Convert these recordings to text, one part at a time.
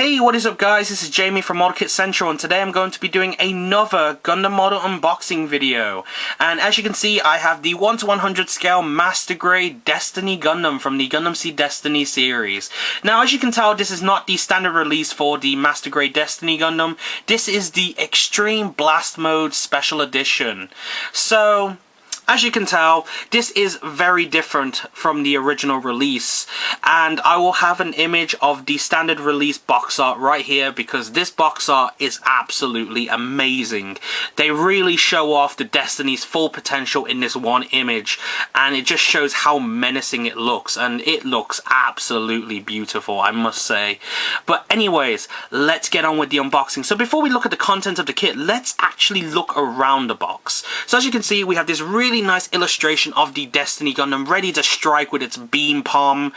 Hey, what is up guys, this is Jamie from Model Kit Central, and today I'm going to be doing another Gundam model unboxing video. And as you can see, I have the 1:100 scale Master Grade Destiny Gundam from the Gundam Seed Destiny series. Now as you can tell, this is not the standard release for the Master Grade Destiny Gundam. This is the Extreme Blast Mode Special Edition. So as you can tell, this is very different from the original release, and I will have an image of the standard release box art right here because this box art is absolutely amazing. They really show off the Destiny's full potential in this one image, and it just shows how menacing it looks, and it looks absolutely beautiful, I must say. But anyways, let's get on with the unboxing. So before we look at the content of the kit, let's actually look around the box. So as you can see, we have this really nice illustration of the Destiny Gundam ready to strike with its beam palm,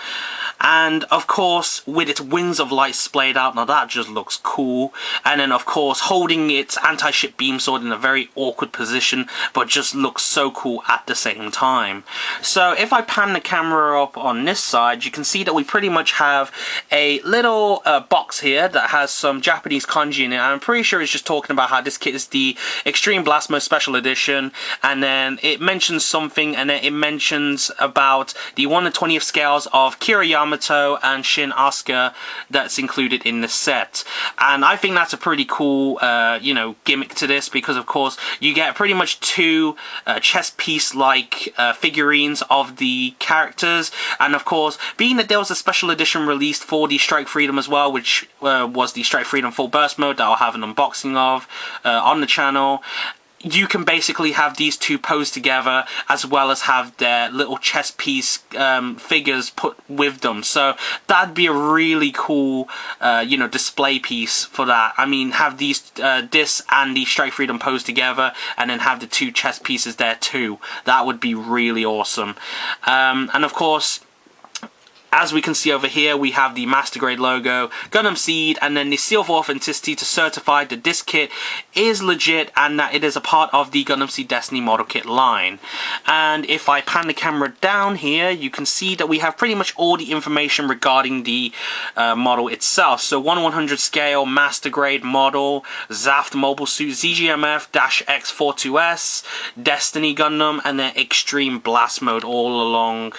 and of course with its wings of light splayed out. Now that just looks cool. And then of course holding its anti-ship beam sword in a very awkward position, but just looks so cool at the same time. So if I pan the camera up on this side, you can see that we pretty much have a little box here that has some Japanese kanji in it, and I'm pretty sure it's just talking about how this kit is the Extreme Blast Mode Special Edition, and then it mentions something, and then it mentions about the 1/20th scales of Kira Yamato and Shin Asuka that's included in the set. And I think that's a pretty cool gimmick to this, because of course you get pretty much two chess piece like figurines of the characters, and of course being that there was a special edition released for the Strike Freedom as well, which was the Strike Freedom Full Burst Mode that I'll have an unboxing of on the channel. You can basically have these two posed together, as well as have their little chess piece figures put with them. So that'd be a really cool, display piece for that. I mean, have these this and the Strike Freedom posed together, and then have the two chess pieces there too. That would be really awesome. And of course, as we can see over here, we have the Master Grade logo, Gundam Seed, and then the seal of authenticity to certify that this kit is legit and that it is a part of the Gundam Seed Destiny model kit line. And if I pan the camera down here, you can see that we have pretty much all the information regarding the model itself. So 1/100 scale Master Grade model, Zaft mobile suit, ZGMF-X42S, Destiny Gundam, and then Extreme Blast Mode all along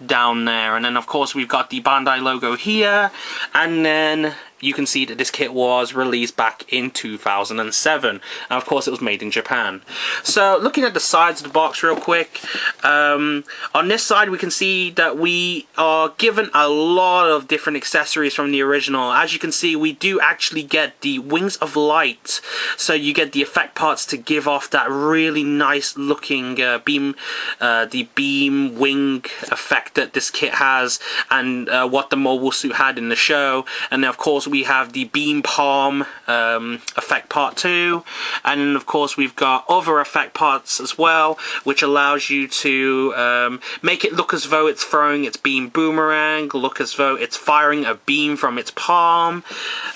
down there. And then of course we've got the Bandai logo here, and then you can see that this kit was released back in 2007, and of course it was made in Japan. So looking at the sides of the box real quick, on this side we can see that we are given a lot of different accessories from the original. As you can see, we do actually get the wings of light, so you get the effect parts to give off that really nice looking beam, the beam wing effect that this kit has, and what the mobile suit had in the show. And then of course we have the beam palm effect part 2, and then of course we've got other effect parts as well, which allows you to make it look as though it's throwing its beam boomerang, look as though it's firing a beam from its palm,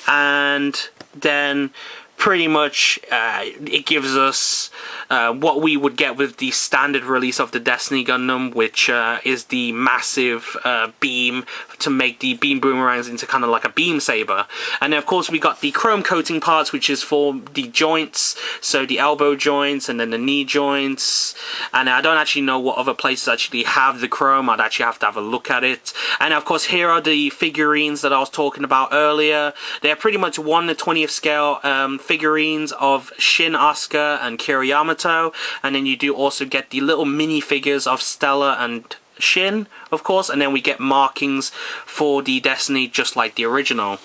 and then pretty much it gives us what we would get with the standard release of the Destiny Gundam, which is the massive beam to make the beam boomerangs into kind of like a beam saber. And then of course we got the chrome coating parts, which is for the joints, so the elbow joints and then the knee joints. And I don't actually know what other places actually have the chrome. I'd actually have to have a look at it. And of course here are the figurines that I was talking about earlier. They're pretty much 1/20th scale figurines of Shin Asuka and Kira Yamato, and then you do also get the little mini figures of Stella and Shin, of course, and then we get markings for the Destiny just like the original.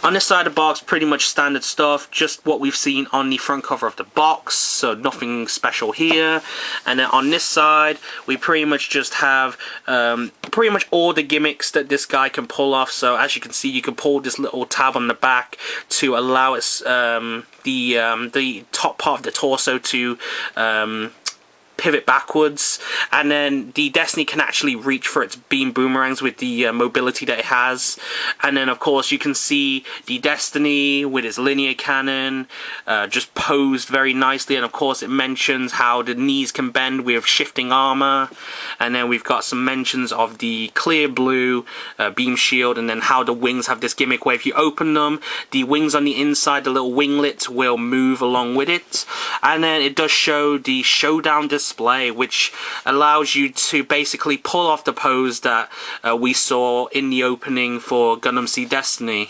On this side of the box, pretty much standard stuff, just what we've seen on the front cover of the box, so nothing special here. And then on this side, we pretty much just have pretty much all the gimmicks that this guy can pull off. So as you can see, you can pull this little tab on the back to allow us the top part of the torso to pivot backwards, and then the Destiny can actually reach for its beam boomerangs with the mobility that it has. And then of course you can see the Destiny with its linear cannon just posed very nicely, and of course it mentions how the knees can bend with shifting armor. And then we've got some mentions of the clear blue beam shield, and then how the wings have this gimmick where if you open them, the wings on the inside, the little winglets, will move along with it. And then it does show the showdown display, which allows you to basically pull off the pose that we saw in the opening for Gundam Seed Destiny.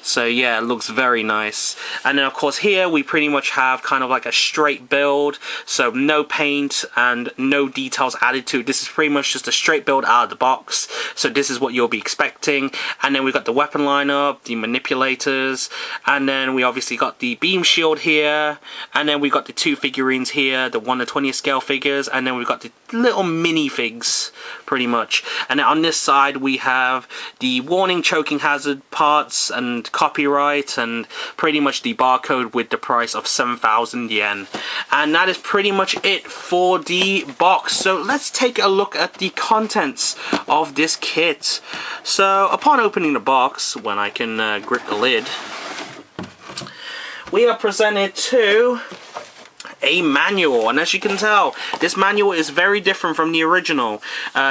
So yeah, it looks very nice. And then of course here we pretty much have kind of like a straight build, so no paint and no details added to it. This is pretty much just a straight build out of the box, so this is what you'll be expecting. And then we've got the weapon lineup, the manipulators, and then we obviously got the beam shield here, and then we've got the two figurines here, the 1/20th scale figures, and then we've got the little minifigs pretty much. And then on this side we have the warning choking hazard parts and copyright, and pretty much the barcode with the price of 7,000 yen. And that is pretty much it for the box. So let's take a look at the contents of this kit. So upon opening the box, when I can grip the lid, we are presented to a manual, and as you can tell, this manual is very different from the original.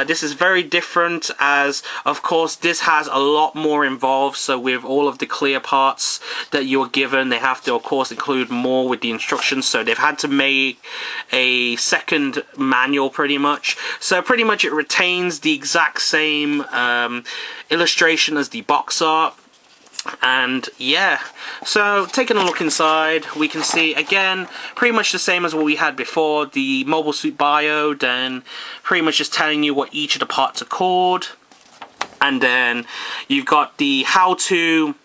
This is very different as, of course, this has a lot more involved. So with all of the clear parts that you're given, they have to, of course, include more with the instructions. So they've had to make a second manual pretty much. So pretty much it retains the exact same illustration as the box art. And yeah, so taking a look inside, we can see again pretty much the same as what we had before. The mobile suit bio, then pretty much just telling you what each of the parts are called, and then you've got the how to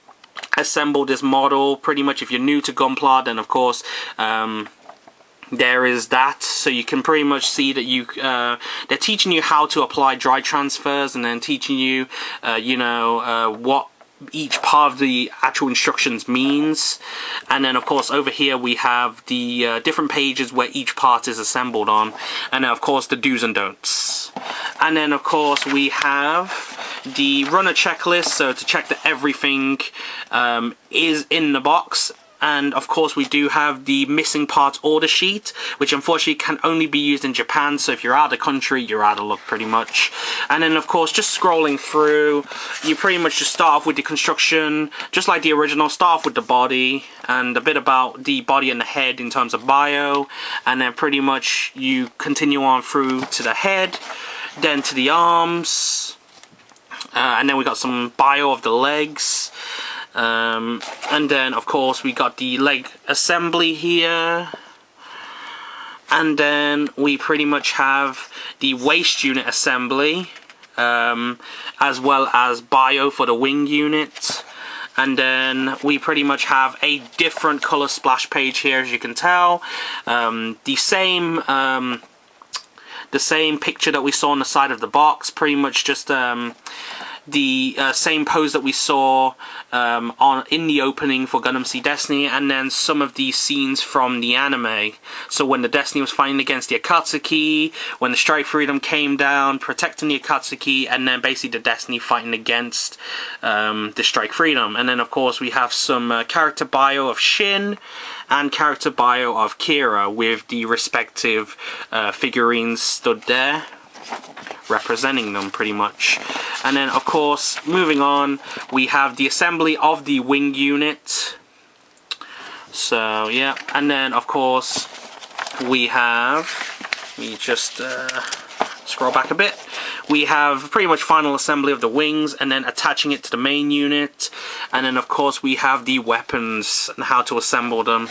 assemble this model. Pretty much if you're new to Gunpla, then of course there is that, so you can pretty much see that you they're teaching you how to apply dry transfers, and then teaching you what each part of the actual instructions means. And then of course over here we have the different pages where each part is assembled on, and then of course the do's and don'ts. And then of course we have the runner checklist, so to check that everything is in the box. And of course we do have the missing parts order sheet, which unfortunately can only be used in Japan, so if you're out of the country, you're out of luck pretty much. And then of course, just scrolling through, you pretty much just start off with the construction, just like the original. Start off with the body and a bit about the body and the head in terms of bio, and then pretty much you continue on through to the head, then to the arms, and then we got some bio of the legs. And then of course we got the leg assembly here, and then we pretty much have the waist unit assembly, as well as bio for the wing unit. And then we pretty much have a different color splash page here, as you can tell. The same picture that we saw on the side of the box, pretty much just the same pose that we saw in the opening for Gundam Seed Destiny, and then some of these scenes from the anime. So when the Destiny was fighting against the Akatsuki, when the Strike Freedom came down, protecting the Akatsuki, and then basically the Destiny fighting against the Strike Freedom. And then of course we have some character bio of Shin and character bio of Kira, with the respective figurines stood there representing them pretty much. And then of course moving on, we have the assembly of the wing unit. So yeah, and then of course we have, we just scroll back a bit, we have pretty much final assembly of the wings and then attaching it to the main unit. And then of course we have the weapons and how to assemble them.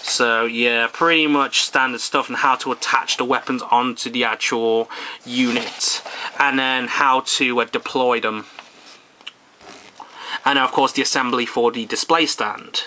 So yeah, pretty much standard stuff, and how to attach the weapons onto the actual unit, and then how to deploy them. And of course the assembly for the display stand.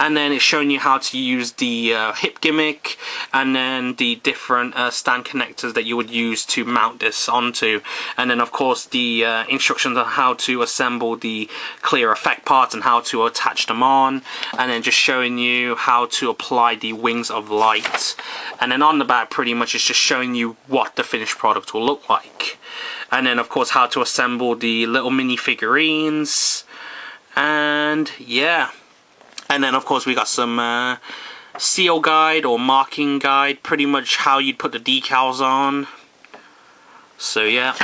and then it's showing you how to use the hip gimmick, and then the different stand connectors that you would use to mount this onto, and then of course the instructions on how to assemble the clear effect parts and how to attach them on, and then just showing you how to apply the wings of light. And then on the back pretty much it's just showing you what the finished product will look like, and then of course how to assemble the little mini figurines. And yeah, and then of course we got some seal guide or marking guide, pretty much how you'd put the decals on. So yeah,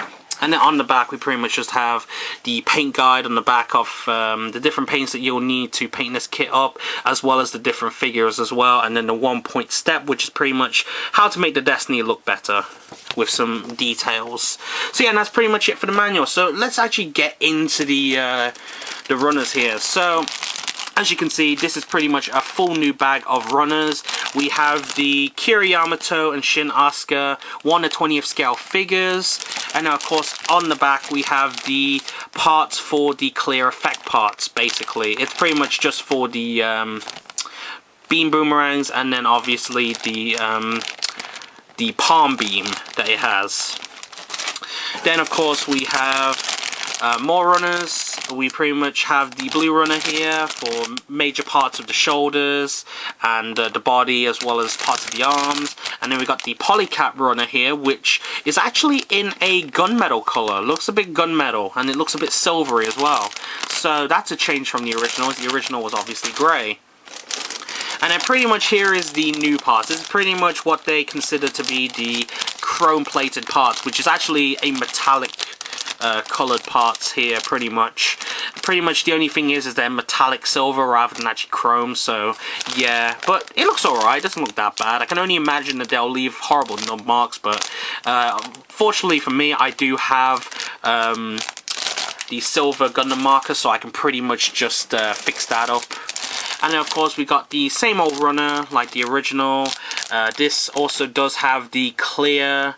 and then on the back we pretty much just have the paint guide on the back of the different paints that you'll need to paint this kit up, as well as the different figures as well, and then the 1-point step, which is pretty much how to make the Destiny look better with some details. So yeah, and that's pretty much it for the manual. So let's actually get into the runners here. So as you can see, this is pretty much a full new bag of runners. We have the Kira Yamato and Shin Asuka 1/20th scale figures, and now of course on the back we have the parts for the clear effect parts. Basically it's pretty much just for the beam boomerangs, and then obviously the palm beam that it has. Then of course we have more runners. We pretty much have the blue runner here for major parts of the shoulders and the body, as well as parts of the arms. And then we got the polycap runner here, which is actually in a gunmetal color. Looks a bit gunmetal, and it looks a bit silvery as well. So that's a change from the original, as the original was obviously grey. And then pretty much here is the new parts. This is pretty much what they consider to be the chrome plated parts, which is actually a metallic colored parts here. Pretty much the only thing is they're metallic silver rather than actually chrome. So yeah, but it looks alright, doesn't look that bad. I can only imagine that they'll leave horrible nub marks, but fortunately for me I do have the silver Gundam marker, so I can pretty much just fix that up. And then of course we got the same old runner like the original. This also does have the clear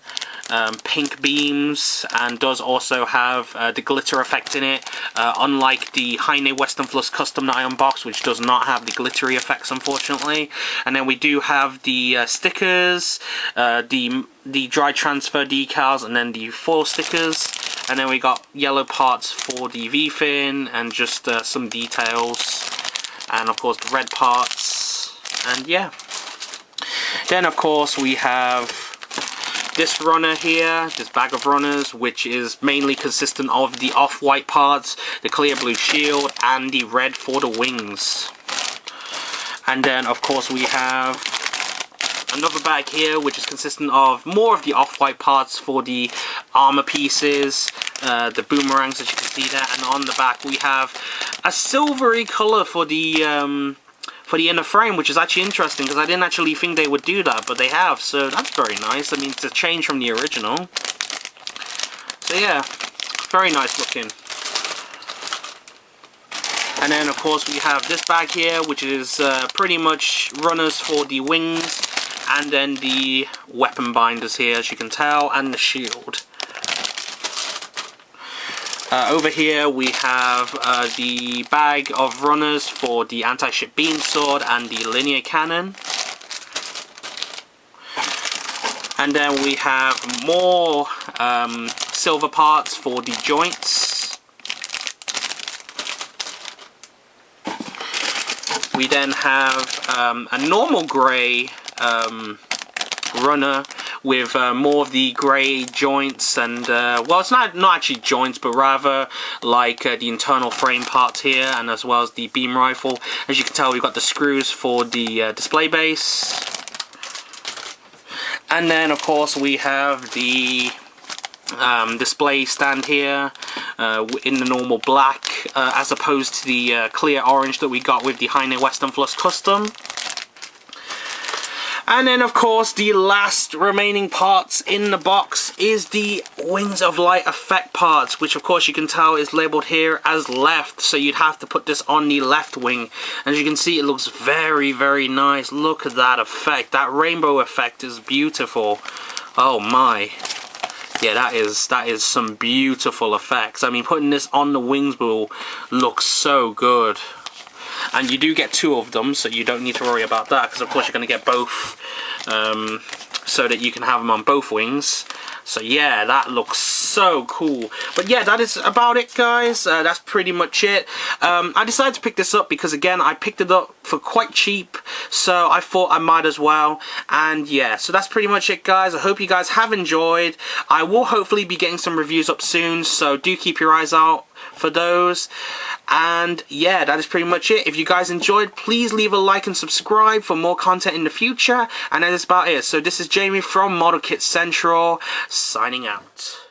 pink beams, and does also have the glitter effect in it, unlike the Heine Western Flux custom that I unboxed, which does not have the glittery effects unfortunately. And then we do have the stickers, the dry transfer decals, and then the foil stickers. And then we got yellow parts for the V-fin, and just some details, and of course the red parts. And yeah, then of course we have this runner here, this bag of runners, which is mainly consistent of the off-white parts, the clear blue shield, and the red for the wings. And then of course we have another bag here, which is consistent of more of the off-white parts for the armor pieces, the boomerangs, as you can see there. And on the back we have a silvery color for the inner frame, which is actually interesting because I didn't actually think they would do that, but they have, so that's very nice. I mean, it's a change from the original. So yeah, very nice looking. And then of course we have this bag here, which is pretty much runners for the wings, and then the weapon binders here, as you can tell, and the shield. Over here we have the bag of runners for the anti-ship beam sword and the linear cannon. And then we have more silver parts for the joints. We then have a normal grey runner with more of the grey joints, and well, it's not actually joints, but rather like the internal frame parts here, and as well as the beam rifle. As you can tell, we've got the screws for the display base, and then of course we have the display stand here in the normal black, as opposed to the clear orange that we got with the Heine Western Flux custom. And then of course the last remaining parts in the box is the Wings of Light effect parts, which of course you can tell is labeled here as left, so you'd have to put this on the left wing. As you can see, it looks very, very nice. Look at that effect. That rainbow effect is beautiful. Oh my. Yeah, that is some beautiful effects. I mean, putting this on the wings will look so good. and you do get 2 of them, so you don't need to worry about that, because of course you're going to get both, so that you can have them on both wings. So yeah, that looks so cool. But yeah, that is about it, guys. That's pretty much it. I decided to pick this up because, again, I picked it up for quite cheap, so I thought I might as well. And yeah, so that's pretty much it, guys. I hope you guys have enjoyed. I will hopefully be getting some reviews up soon, so do keep your eyes out for those. And yeah, that is pretty much it. If you guys enjoyed, please leave a like and subscribe for more content in the future. And that is about it. So this is Jamie from Model Kit Central, signing out.